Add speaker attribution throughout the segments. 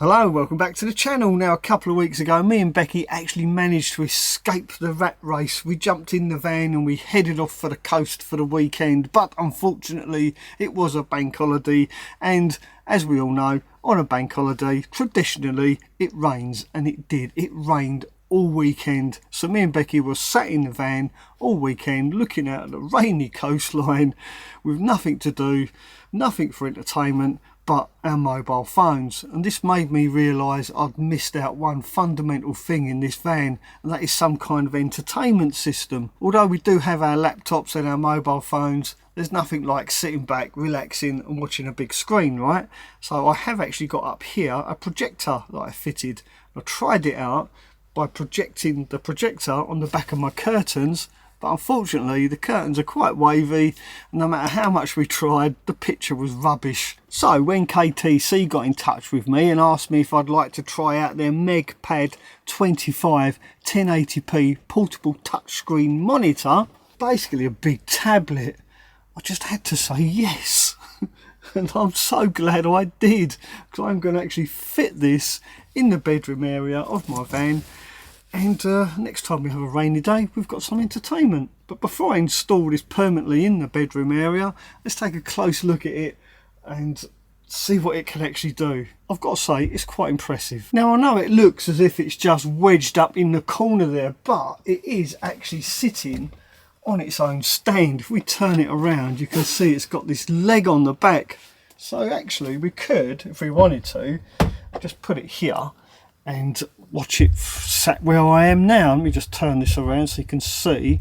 Speaker 1: Hello, welcome back to the channel. Now, a couple of weeks ago, me and Becky actually managed to escape the rat race. We jumped in the van and we headed off for the coast for the weekend, but unfortunately it was a bank holiday, and as we all know, on a bank holiday traditionally it rains, and it did. It rained all weekend, so me and Becky were sat in the van all weekend looking out at the rainy coastline with nothing to do, nothing for entertainment but our mobile phones. And this made me realise I'd missed out one fundamental thing in this van, and that is some kind of entertainment system. Although we do have our laptops and our mobile phones, there's nothing like sitting back, relaxing and watching a big screen, right? So I have actually got up here a projector that I fitted. I tried it out by projecting the projector on the back of my curtains, but unfortunately the curtains are quite wavy, and no matter how much we tried, the picture was rubbish. So when KTC got in touch with me and asked me if I'd like to try out their MegPad 25 1080p portable touchscreen monitor, basically a big tablet, I just had to say yes. And I'm so glad I did, because I'm going to actually fit this in the bedroom area of my van, and next time we have a rainy day we've got some entertainment. But before I install this permanently in the bedroom area, let's take a close look at it and see what it can actually do. I've got to say, it's quite impressive. Now, I know it looks as if it's just wedged up in the corner there, but it is actually sitting on its own stand. If we turn it around, you can see it's got this leg on the back. So actually we could, if we wanted to, just put it here and watch it sat where I am now. Let me just turn this around so you can see.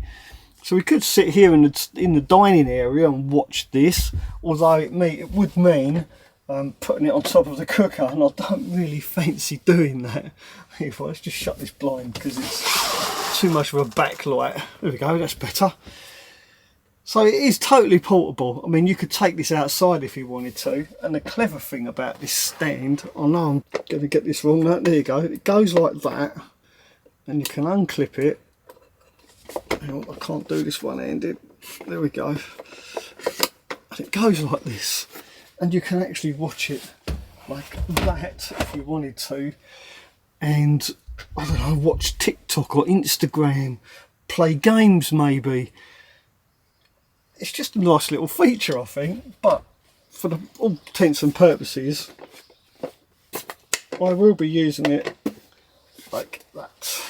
Speaker 1: So we could sit here in the dining area and watch this, although it would mean putting it on top of the cooker, and I don't really fancy doing that. Let's just shut this blind because it's too much of a backlight. There we go, that's better. So it is totally portable. I mean, you could take this outside if you wanted to. And the clever thing about this stand, I know I'm going to get this wrong now. There you go. It goes like that, and you can unclip it. Hang on, I can't do this one-handed. There we go. And it goes like this, and you can actually watch it like that if you wanted to. And I don't know, watch TikTok or Instagram, play games maybe. It's just a nice little feature, I think, but for all intents and purposes, I will be using it like that.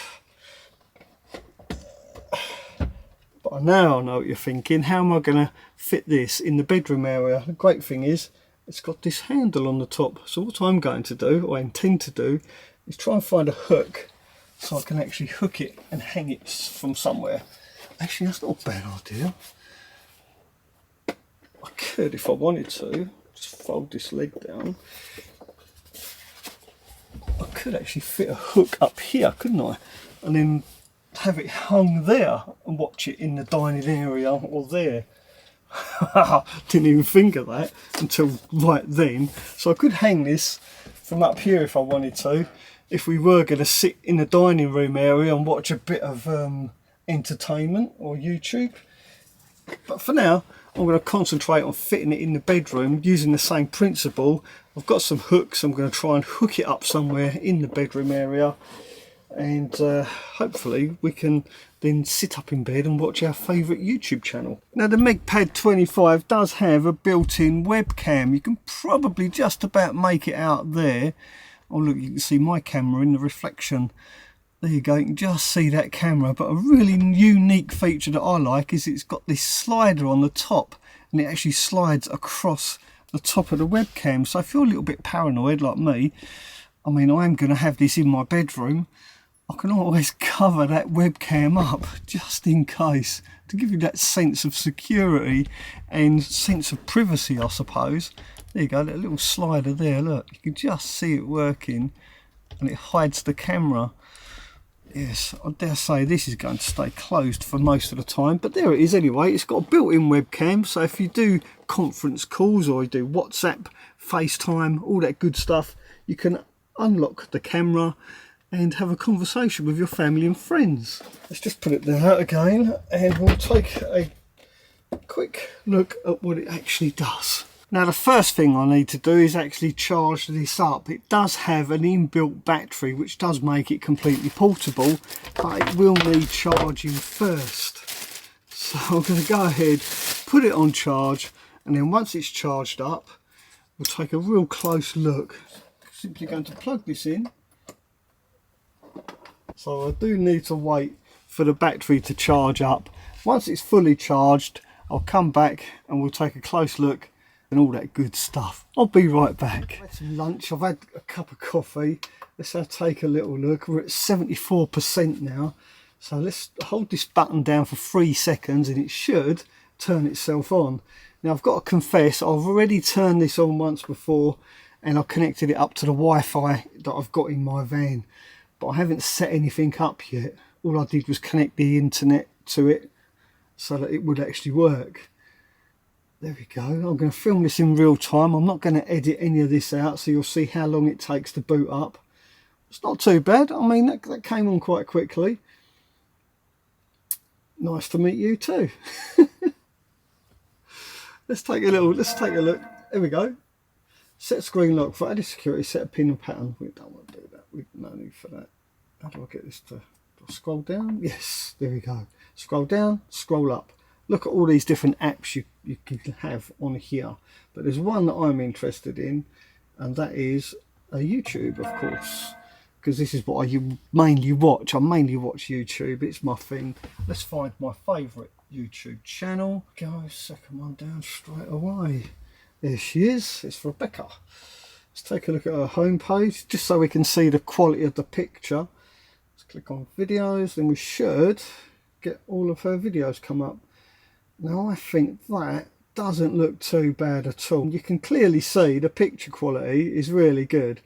Speaker 1: But now I know what you're thinking, how am I going to fit this in the bedroom area? The great thing is, it's got this handle on the top. So what I'm going to do, or I intend to do, is try and find a hook so I can actually hook it and hang it from somewhere. Actually, that's not a bad idea. I could, if I wanted to, just fold this leg down. I could actually fit a hook up here, couldn't I? And then have it hung there and watch it in the dining area or there. Didn't even think of that until right then. So I could hang this from up here if I wanted to, if we were going to sit in the dining room area and watch a bit of entertainment or YouTube. But for now, I'm going to concentrate on fitting it in the bedroom using the same principle. I've got some hooks. I'm going to try and hook it up somewhere in the bedroom area, and hopefully we can then sit up in bed and watch our favourite YouTube channel. Now, the MegPad 25 does have a built-in webcam. You can probably just about make it out there. Oh look, you can see my camera in the reflection. There you go, you can just see that camera. But a really unique feature that I like is it's got this slider on the top, and it actually slides across the top of the webcam. So if you're a little bit paranoid like me, I mean, I am going to have this in my bedroom, I can always cover that webcam up just in case, to give you that sense of security and sense of privacy, I suppose. There you go, that little slider there, look, you can just see it working, and it hides the camera. Yes, I dare say this is going to stay closed for most of the time, but there it is anyway. It's got a built-in webcam, so if you do conference calls or you do WhatsApp, FaceTime, all that good stuff, you can unlock the camera and have a conversation with your family and friends. Let's just put it there again, and we'll take a quick look at what it actually does. Now the first thing I need to do is actually charge this up. It does have an inbuilt battery which does make it completely portable, but it will need charging first. So I'm going to go ahead, put it on charge, and then once it's charged up, we'll take a real close look. Simply going to plug this in. So I do need to wait for the battery to charge up. Once it's fully charged, I'll come back and we'll take a close look and all that good stuff. I'll be right back. I've had some lunch, I've had a cup of coffee. Let's take a little look. We're at 74% now. So let's hold this button down for 3 seconds and it should turn itself on. Now I've got to confess, I've already turned this on once before and I've connected it up to the Wi-Fi that I've got in my van. But I haven't set anything up yet. All I did was connect the internet to it so that it would actually work. There we go. I'm going to film this in real time. I'm not going to edit any of this out, so you'll see how long it takes to boot up. It's not too bad. I mean, that came on quite quickly. Nice to meet you too. Let's take a look. There we go. Set screen lock for added security. Set a pin and pattern. We don't want to do that. We've no need for that. How do I get this to scroll down? Yes, there we go. Scroll down, scroll up. Look at all these different apps you can have on here. But there's one that I'm interested in, and that is a YouTube, of course. Because this is what I mainly watch. I mainly watch YouTube. It's my thing. Let's find my favourite YouTube channel. Go second one down straight away. There she is. It's Rebecca. Let's take a look at her homepage, just so we can see the quality of the picture. Let's click on videos, then we should get all of her videos come up. Now I think that doesn't look too bad at all. You can clearly see the picture quality is really good.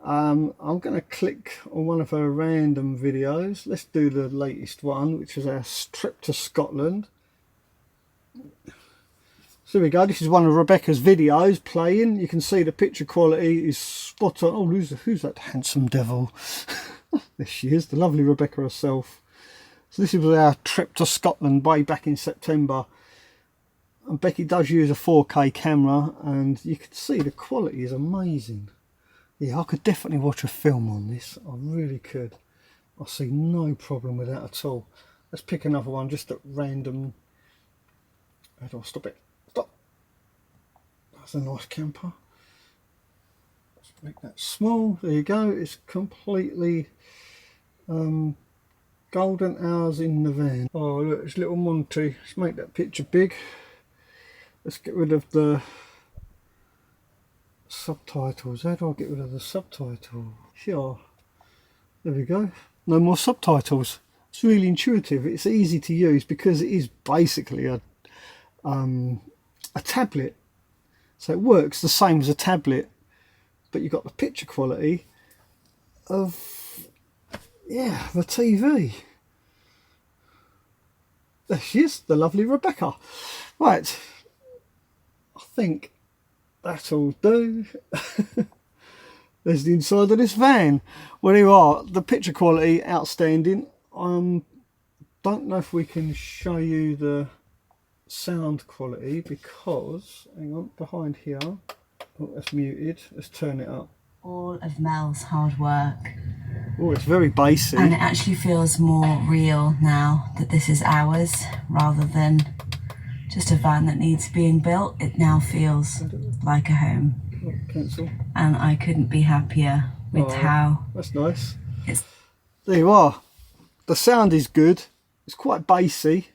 Speaker 1: I'm going to click on one of her random videos. Let's do the latest one, which is our trip to Scotland. So there we go. This is one of Rebecca's videos playing. You can see the picture quality is spot on. Oh, who's that handsome devil? There she is, the lovely Rebecca herself. So this was our trip to Scotland way back in September. And Becky does use a 4K camera, and you can see the quality is amazing. Yeah, I could definitely watch a film on this. I really could. I see no problem with that at all. Let's pick another one just at random. How do I stop it? Stop. That's a nice camper. Let's make that small. There you go. It's completely golden hours in the van. Oh look, it's little Monty. Let's make that picture big. Let's get rid of the subtitles. How do I get rid of the subtitle? Sure. There we go. No more subtitles. It's really intuitive. It's easy to use because it is basically a tablet. So it works the same as a tablet, but you've got the picture quality of, yeah, the TV. There she is, the lovely Rebecca. Right, I think that'll do. There's the inside of this van. Well, there you are. The picture quality, outstanding. Don't know if we can show you the sound quality because, hang on, behind here. Oh, that's muted. Let's turn it up.
Speaker 2: All of Mel's hard work.
Speaker 1: Oh, it's very bassy.
Speaker 2: And it actually feels more real now that this is ours rather than just a van that needs being built. It now feels like a home.
Speaker 1: Oh, cancel.
Speaker 2: And I couldn't be happier with how
Speaker 1: that's nice.
Speaker 2: It's.
Speaker 1: There you are. The sound is good. It's quite bassy,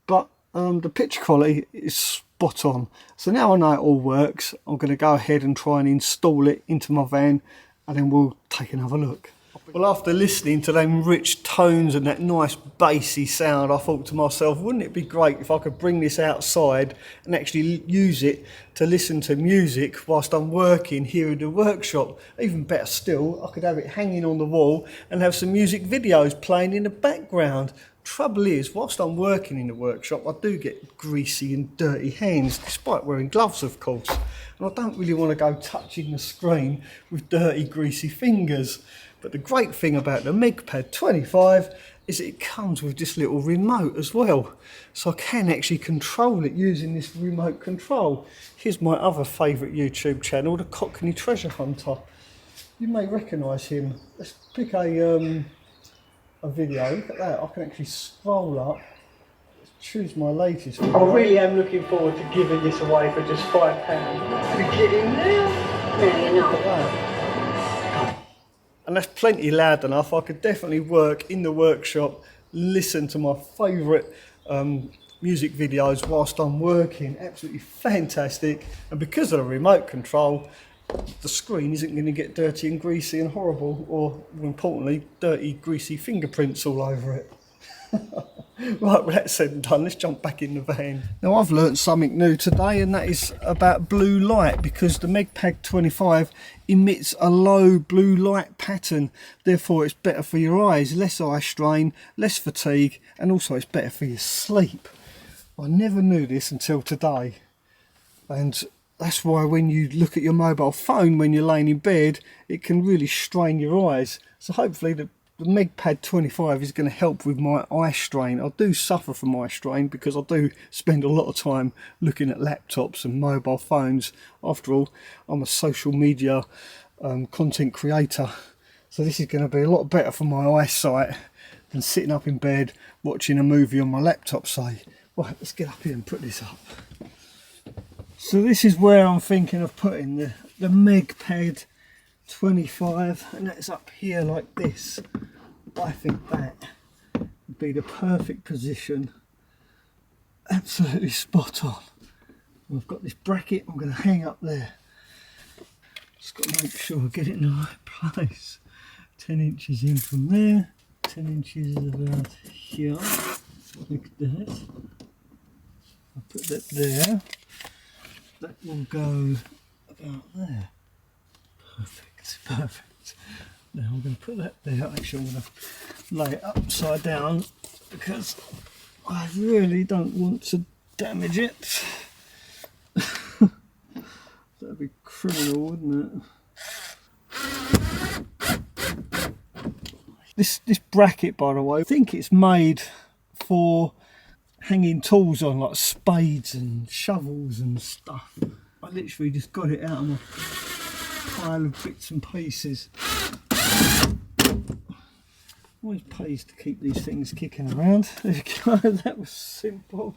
Speaker 1: but the picture quality is spot on. So now I know it all works. I'm going to go ahead and try and install it into my van, and then we'll take another look. Well, after listening to them rich tones and that nice bassy sound, I thought to myself, wouldn't it be great if I could bring this outside and actually use it to listen to music whilst I'm working here in the workshop? Even better still, I could have it hanging on the wall and have some music videos playing in the background. Trouble is, whilst I'm working in the workshop, I do get greasy and dirty hands, despite wearing gloves, of course. And I don't really want to go touching the screen with dirty, greasy fingers. But the great thing about the MegPad 25 is it comes with this little remote as well. So I can actually control it using this remote control. Here's my other favourite YouTube channel, the Cockney Treasure Hunter. You may recognise him. Let's pick a video. Look at that, I can actually scroll up, choose my latest video. I really am looking forward to giving this away for just £5. You're kidding now?
Speaker 2: No, you're not.
Speaker 1: Look at that. And that's plenty loud enough. I could definitely work in the workshop, listen to my favourite music videos whilst I'm working. Absolutely fantastic. And because of the remote control, the screen isn't going to get dirty and greasy and horrible, or more importantly, dirty, greasy fingerprints all over it. Right, with that said and done, let's jump back in the van. Now, I've learnt something new today, and that is about blue light, because the MegPad 25 emits a low blue light pattern. Therefore, it's better for your eyes, less eye strain, less fatigue, and also it's better for your sleep. I never knew this until today, and that's why when you look at your mobile phone when you're laying in bed, it can really strain your eyes. So hopefully the MegPad 25 is going to help with my eye strain. I do suffer from eye strain because I do spend a lot of time looking at laptops and mobile phones. After all, I'm a social media content creator. So this is going to be a lot better for my eyesight than sitting up in bed watching a movie on my laptop, say. Right, let's get up here and put this up. So this is where I'm thinking of putting the MegPad 25, and that's up here like this. I think that would be the perfect position. Absolutely spot on. I've got this bracket I'm going to hang up there. Just got to make sure I get it in the right place. 10 inches in from there, 10 inches about here, like that. I'll put that there. That will go about there. Perfect, perfect. Now I'm going to put that there. Actually, I'm going to lay it upside down because I really don't want to damage it. That'd be criminal, wouldn't it? This bracket, by the way, I think it's made for hanging tools on, like spades and shovels and stuff. I literally just got it out of my pile of bits and pieces. Always pays to keep these things kicking around. There you go, that was simple.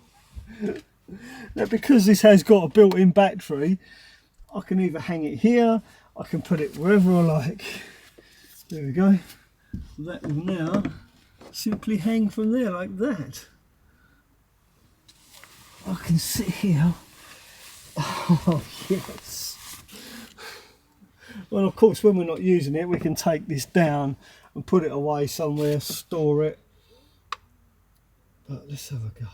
Speaker 1: Now, because this has got a built-in battery, I can either hang it here, I can put it wherever I like. There we go. That will now simply hang from there like that. I can sit here. Oh yes. Well, of course, when we're not using it, we can take this down and put it away somewhere, store it. But let's have a go.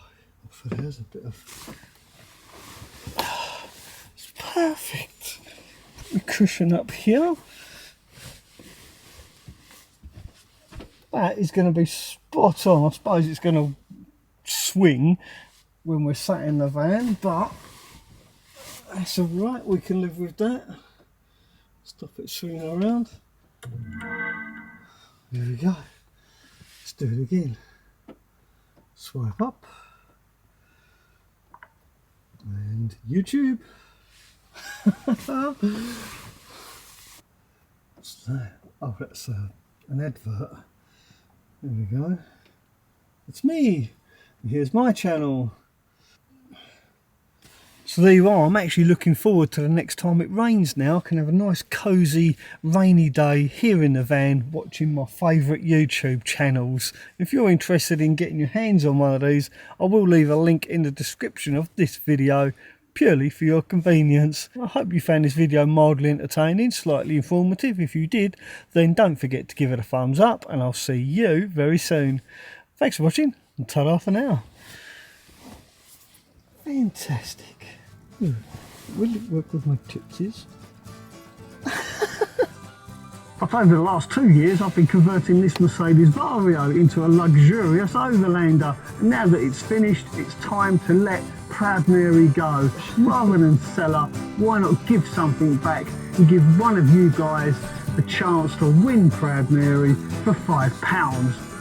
Speaker 1: Oh, there's a bit of. It's perfect. Put the cushion up here. That is going to be spot on. I suppose it's going to swing when we're sat in the van, but that's all right, we can live with that. Stop it swinging around. There we go. Let's do it again. Swipe up. And YouTube. What's that? Oh, that's an advert. There we go. It's me. Here's my channel. So there you are. I'm actually looking forward to the next time it rains now. I can have a nice cosy rainy day here in the van watching my favourite YouTube channels. If you're interested in getting your hands on one of these, I will leave a link in the description of this video purely for your convenience. I hope you found this video mildly entertaining, slightly informative. If you did, then don't forget to give it a thumbs up, and I'll see you very soon. Thanks for watching, and ta-da for now. Fantastic. Will it work with my tootsies? But over the last 2 years, I've been converting this Mercedes Vario into a luxurious overlander. And now that it's finished, it's time to let Proud Mary go. Rather than sell her, why not give something back and give one of you guys the chance to win Proud Mary for £5.